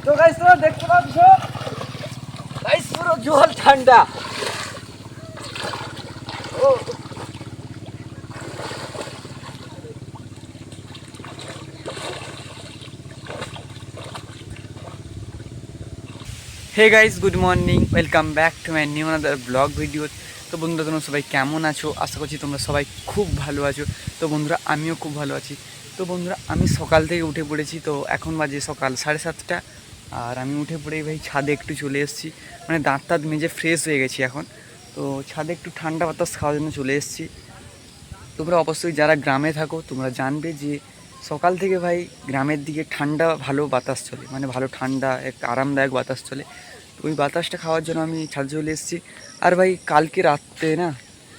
তো গাইস তোমরা দেখতে পাচ্ছ গাইস পুরো জল ঠান্ডা। Oh hey guys, good morning, welcome back to my new another vlog video. তো বন্ধুরা তোমরা সবাই কেমন আছো? আশা করছি তোমরা সবাই খুব ভালো আছো। তো বন্ধুরা আমিও খুব ভালো আছি। তো বন্ধুরা আমি সকাল থেকে উঠে পড়েছি। তো এখন বাজে সকাল 7:30, আর আমি উঠে পড়েই ভাই ছাদে একটু চলে এসেছি। মানে দাঁত মেজে ফ্রেশ হয়ে গেছি এখন। তো ছাদে একটু ঠান্ডা বাতাস খাওয়ার জন্য চলে এসেছি। তোমরা অবশ্যই যারা গ্রামে থাকো তোমরা জানবে যে সকাল থেকে ভাই গ্রামের দিকে ঠান্ডা ভালো বাতাস চলে, মানে ভালো ঠান্ডা একটা আরামদায়ক বাতাস চলে। তো ওই বাতাসটা খাওয়ার জন্য আমি ছাদে চলে এসেছি। আর ভাই কালকে রাত্রে না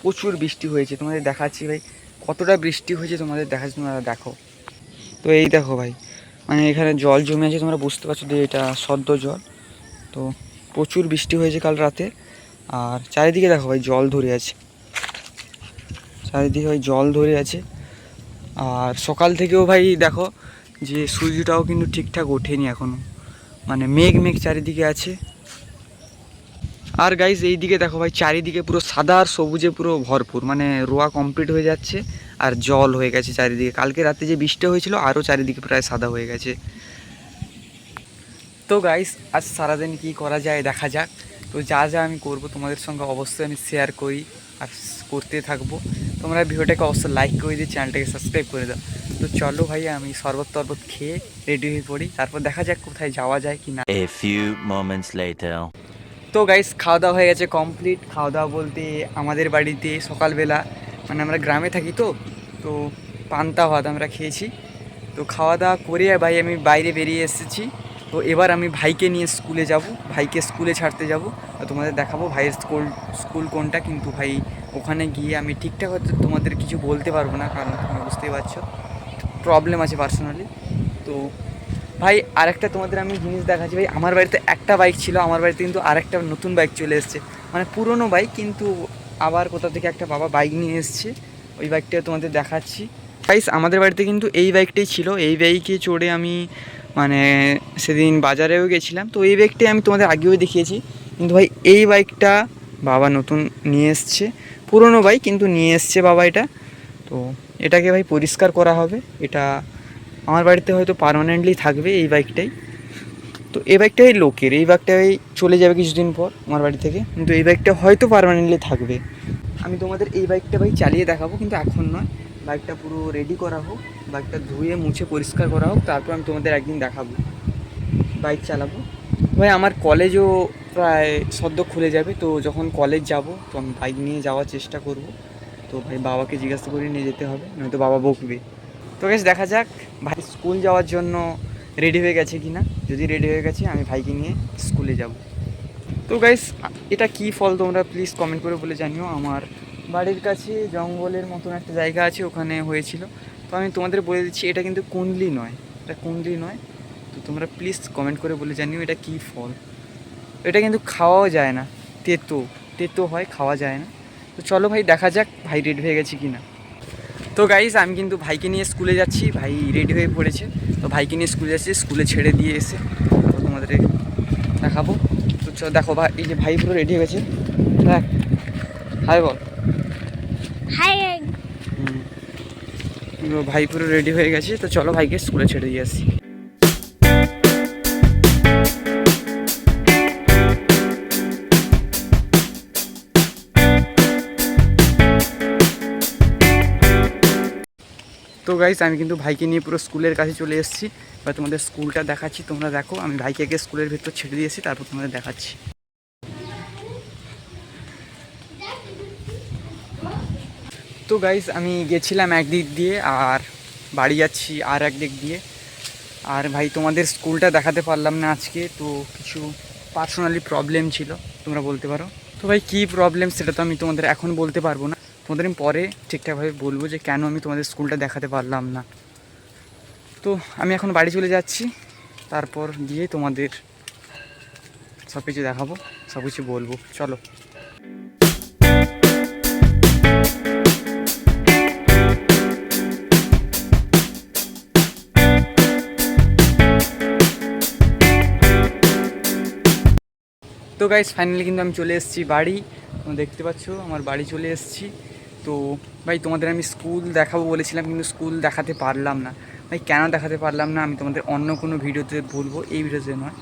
প্রচুর বৃষ্টি হয়েছে, তোমাদের দেখাচ্ছি ভাই কতটা বৃষ্টি হয়েছে, তোমাদের দেখাচ্ছি, তোমরা দেখো। তো এই দেখো ভাই, মানে এখানে জল জমে আছে, তোমরা বুঝতে পারছো যে এটা সদ্য জল। তো প্রচুর বৃষ্টি হয়েছে কাল রাতে। আর চারিদিকে দেখো ভাই জল ধরে আছে, চারিদিকে ভাই জল ধরে আছে। আর সকাল থেকেও ভাই দেখো যে সূর্যটাও কিন্তু ঠিকঠাক ওঠেনি এখনও, মানে মেঘ মেঘ চারিদিকে আছে। আর গাইজ এইদিকে দেখো ভাই চারিদিকে পুরো সাদা আর সবুজে পুরো ভরপুর, মানে রোয়া কমপ্লিট হয়ে যাচ্ছে আর জল হয়ে গেছে চারিদিকে। কালকে রাতে যে বৃষ্টি হয়েছিল আরও চারিদিকে প্রায় সাদা হয়ে গেছে। তো গাইজ আজ সারাদিন কি করা যায় দেখা যাক। তো যা যা আমি করব তোমাদের সঙ্গে অবশ্যই আমি শেয়ার করি আর করতে থাকবো। তোমরা ভিডিওটাকে অবশ্যই লাইক করে দিয়ে চ্যানেলটাকে সাবস্ক্রাইব করে দাও। তো চলো ভাই আমি শরবত টরবত খেয়ে রেডি হয়ে পড়ি, তারপর দেখা যাক কোথায় যাওয়া যায় কি না। A few moments later. তো গাইস খাওয়া দাওয়া হয়ে গেছে কমপ্লিট। খাওয়া দাওয়া বলতে আমাদের বাড়িতে সকালবেলা, মানে আমরা গ্রামে থাকি তো তো পান্তা ভাত আমরা খেয়েছি। তো খাওয়া দাওয়া করে ভাই আমি বাইরে বেরিয়ে এসেছি। তো এবার আমি ভাইকে নিয়ে স্কুলে যাব, ভাইকে স্কুলে ছাড়তে যাব। তো তোমাদের দেখাবো ভাইয়ের স্কুল কোনটা, কিন্তু ভাই ওখানে গিয়ে আমি ঠিকঠাক হয়তো তোমাদের কিছু বলতে পারবো না, কারণ তোমরা বুঝতেই পারছো প্রবলেম আছে পার্সোনালি। তো ভাই আরেকটা তোমাদের আমি জিনিস দেখাচ্ছি। ভাই আমার বাড়িতে একটা বাইক ছিল, আমার বাড়িতে কিন্তু আরেকটা নতুন বাইক চলে এসেছে, মানে পুরনো বাইক, কিন্তু আবার কোথা থেকে একটা বাবা বাইক নিয়ে এসেছে, ওই বাইকটা তোমাদের দেখাচ্ছি। গাইস আমাদের বাড়িতে কিন্তু এই বাইকটাই ছিল, এই বাইকে চড়ে আমি মানে সেদিন বাজারেও গেছিলাম। তো এই বাইকটাই আমি তোমাদের আগেও দেখিয়েছি, কিন্তু ভাই এই বাইকটা বাবা নতুন নিয়ে এসছে, পুরনো বাইক কিন্তু নিয়ে এসছে বাবা এটা। তো এটাকে ভাই পরিষ্কার করা হবে, এটা আমার বাড়িতে হয়তো পার্মানেন্টলি থাকবে এই বাইকটাই। তো এই বাইকটাই লোকের, এই বাইকটাই চলে যাবে কিছুদিন পর আমার বাড়ি থেকে, কিন্তু এই বাইকটা হয়তো পার্মানেন্টলি থাকবে। আমি তোমাদের এই বাইকটা ভাই চালিয়ে দেখাবো, কিন্তু এখন নয়, বাইকটা পুরো রেডি করা হোক, বাইকটা ধুয়ে মুছে পরিষ্কার করা হোক, তারপর আমি তোমাদের একদিন দেখাবো বাইক চালাবো। ভাই আমার কলেজও প্রায় সদ্য খুলে যাবে, তো যখন কলেজ যাব তো আমি বাইক নিয়ে যাওয়ার চেষ্টা করব। তো ভাই বাবাকে জিজ্ঞাসা করে নিয়ে যেতে হবে, নয়তো বাবা বকবে। তো গাইস দেখা যাক ভাই স্কুল যাওয়ার জন্য রেডি হয়ে গেছে কি না। যদি রেডি হয়ে গেছে আমি ভাইকে নিয়ে স্কুলে যাব। তো গাইস এটা কি ফল তোমরা প্লিজ কমেন্ট করে বলে জানিও। আমার বাড়ির কাছে জঙ্গলের মতন একটা জায়গা আছে, ওখানে হয়েছিল। তো আমি তোমাদের বলে দিচ্ছি এটা কিন্তু কুঁদলি নয়, এটা কুঁদলি নয়। তো তোমরা প্লিজ কমেন্ট করে বলে জানিও এটা কি ফল। এটা কিন্তু খাওয়াও যায় না, তেতো তেতো হয়, খাওয়া যায় না। তো চলো ভাই দেখা যাক ভাই রেডি হয়ে গেছে কি না। তো গাইস আমি কিন্তু ভাইকে নিয়ে স্কুলে যাচ্ছি, ভাই রেডি হয়ে পড়েছে। তো ভাইকে নিয়ে স্কুলে যাচ্ছি, স্কুলে ছেড়ে দিয়ে এসে তো তোমাদের দেখাবো। তো চলো দেখো ভাই, এই যে ভাই পুরো রেডি হয়ে গেছে, দেখ হাই বল হাই। ভাই পুরো রেডি হয়ে গেছে। তো চলো ভাইকে স্কুলে ছেড়ে দিয়ে আসি। তো গাইস আমি কিন্তু ভাইকে নিয়ে পুরো স্কুলের কাছে চলে এসেছি। এবার তোমাদের স্কুলটা দেখাচ্ছি, তোমরা দেখো। আমি ভাইকে আগে স্কুলের ভেতর ছেড়ে দিয়েছি, তারপর তোমাদের দেখাচ্ছি। তো গাইস আমি গেছিলাম একদিক দিয়ে আর বাড়ি যাচ্ছি আর একদিক দিয়ে। আর ভাই তোমাদের স্কুলটা দেখাতে পারলাম না আজকে, তো কিছু পার্সোনালি প্রবলেম ছিল, তোমরা বলতে পারো। তো ভাই কী প্রবলেম সেটা তো আমি তোমাদের এখন বলতে পারবো না, তোমাদের আমি পরে ঠিকঠাকভাবে বলবো যে কেন আমি তোমাদের স্কুলটা দেখাতে পারলাম না। তো আমি এখন বাড়ি চলে যাচ্ছি, তারপর গিয়ে তোমাদের সব কিছু দেখাবো, সব কিছু বলবো। চলো। তো গাইস ফাইনালি কিন্তু আমি চলে এসেছি বাড়ি। তোমরা দেখতে পাচ্ছ আমার বাড়ি চলে এসেছি। তো ভাই তোমাদের আমি স্কুল দেখাবো বলেছিলাম, কিন্তু স্কুল দেখাতে পারলাম না। ভাই কেন দেখাতে পারলাম না আমি তোমাদের অন্য কোনো ভিডিওতে বলবো, এই ভিডিওতে নয়।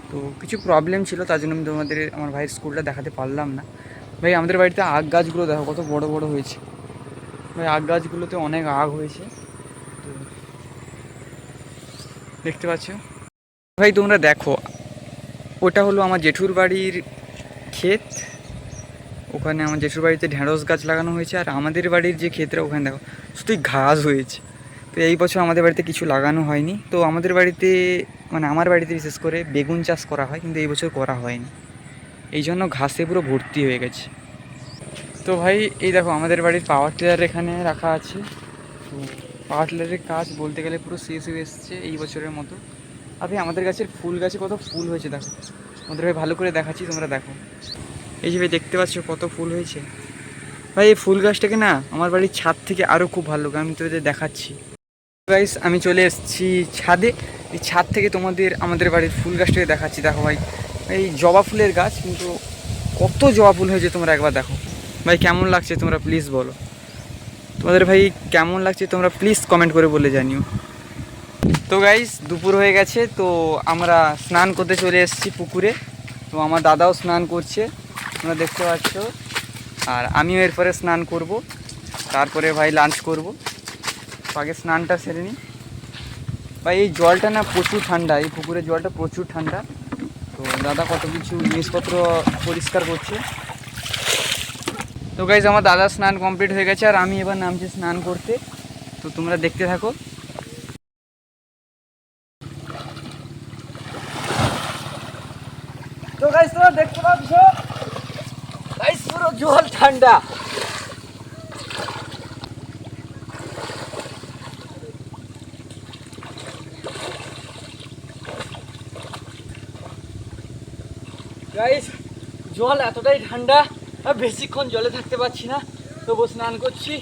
তো কিছু প্রবলেম ছিল, তার জন্য আমি তোমাদের আমার ভাইয়ের স্কুলটা দেখাতে পারলাম না। ভাই আমাদের বাড়িতে আগ গাছগুলো দেখো কত বড় বড় হয়েছে। ভাই আগ গাছগুলোতে অনেক আগ হয়েছে, তো দেখতে পাচ্ছ। ভাই তোমরা দেখো, ওটা হলো আমার জেঠুর বাড়ির ক্ষেত। ওখানে আমার জেঠুর বাড়িতে ঢেঁড়স গাছ লাগানো হয়েছে, আর আমাদের বাড়ির যে ক্ষেতটা ওখানে দেখো শুধুই ঘাস হয়েছে। তো এই বছর আমাদের বাড়িতে কিছু লাগানো হয়নি। তো আমাদের বাড়িতে মানে আমার বাড়িতে বিশেষ করে বেগুন চাষ করা হয়, কিন্তু এই বছর করা হয়নি, এই জন্য ঘাসে পুরো ভর্তি হয়ে গেছে। তো ভাই এই দেখো আমাদের বাড়ির পাওয়ার টিলার এখানে রাখা আছে। তো পাওয়ার টিলারের কাজ বলতে গেলে পুরো শেষ হয়ে এসছে এই বছরের মতো। আর ভাই আমাদের গাছের ফুল গাছে কত ফুল হয়েছে দেখো, আমাদের ভাই ভালো করে দেখাচ্ছি, তোমরা দেখো। এই যে ভাই দেখতে পাচ্ছ কত ফুল হয়েছে। ভাই এই ফুল গাছটাকে না আমার বাড়ির ছাদ থেকে আরও খুব ভালো আমি তোদের দেখাচ্ছি। গাইস আমি চলে এসেছি ছাদে। এই ছাদ থেকে তোমাদের আমাদের বাড়ির ফুল গাছটাকে দেখাচ্ছি। দেখো ভাই এই জবা ফুলের গাছ, কিন্তু কত জবা ফুল হয়েছে তোমরা একবার দেখো। ভাই কেমন লাগছে তোমরা প্লিজ বলো, তোমাদের ভাই কেমন লাগছে তোমরা প্লিজ কমেন্ট করে বলে জানিও। তো গাইস দুপুর হয়ে গেছে, তো আমরা স্নান করতে চলে এসেছি পুকুরে। তো আমার দাদাও স্নান করছে, তোমরা দেখতে পাচ্ছ, আর আমিও এরপরে স্নান করব, তারপরে ভাই লাঞ্চ করব। তো আগে স্নানটা সেরে নিই। ভাই এই জলটা না প্রচুর ঠান্ডা, এই পুকুরের জলটা প্রচুর ঠান্ডা। তো দাদা কত কিছু জিনিসপত্র পরিষ্কার করছে। তো গাইজ আমার দাদা স্নান কমপ্লিট হয়ে গেছে, আর আমি এবার নামছি স্নান করতে। তো তোমরা দেখতে থাকো। তো গাইজ তোমরা দেখতে পাচ্ছ গাইজ পুরো জল ঠান্ডা। গাইস জল এতটাই ঠান্ডা, আর বেশিক্ষণ জলে থাকতে পারছি না, তবু স্নান করছি।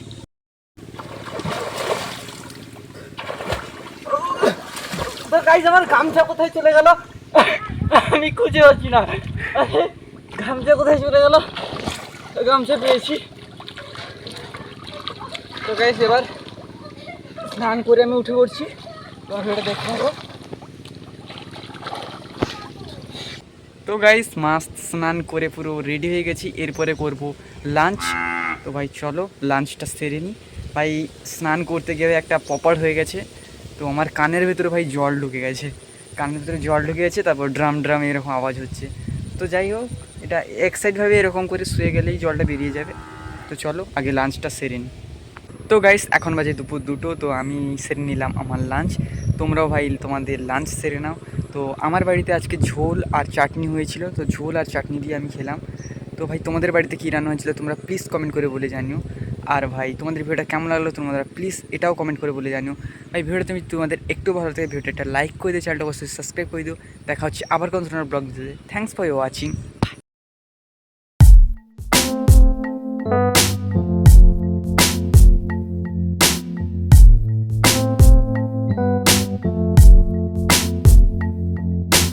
তো গাইস আমার গামছা কোথায় চলে গেল আমি খুঁজে পাচ্ছি না। গামছা কোথায় চলে গেল, গামছা পেয়েছি। তো গাইস এবার স্নান করে আমি উঠে পড়ছি, তোমার ভিডিওটা দেখতে থাকো। তো গাইস মাস্ট স্নান করে পুরো রেডি হয়ে গেছি, এরপরে করব লাঞ্চ। তো ভাই চলো লাঞ্চটা সেরে নিই। ভাই স্নান করতে গিয়ে একটা পপার হয়ে গেছে, তো আমার কানের ভেতরে ভাই জল ঢুকে গেছে, কানের ভেতরে জল ঢুকে গেছে, তারপর ড্রাম ড্রাম এরকম আওয়াজ হচ্ছে। তো যাই হোক, এটা এক সাইডভাবে এরকম করে শুয়ে গেলেই জলটা বেরিয়ে যাবে। তো চলো আগে লাঞ্চটা সেরে নিই। তো গাইস এখন বাজে দুপুর 2টো, তো আমি সেরে নিলাম আমার লাঞ্চ। তোমরাও ভাই তোমাদের লাঞ্চ সেরে নাও। তো আমার বাড়িতে আজকে ঝোল আর চাটনি হয়েছিল, তো ঝোল আর চাটনি দিয়ে আমি খেলাম। তো ভাই তোমাদের বাড়িতে কী রান্না হয়েছিল তোমরা প্লিজ কমেন্ট করে বলে জানিও। আর ভাই তোমাদের ভিডিওটা কেমন লাগলো তোমরা প্লিজ এটাও কমেন্ট করে বলে জানিও। ভাই ভিডিওটা তুমি তোমাদের একটু ভালো থেকে ভিডিওটা লাইক করে দিও, চ্যানেলটা অবশ্যই সাবস্ক্রাইব করে দিও। দেখা হচ্ছে আবার কোনো ধরনের ব্লগ দিতে। Thanks for watching.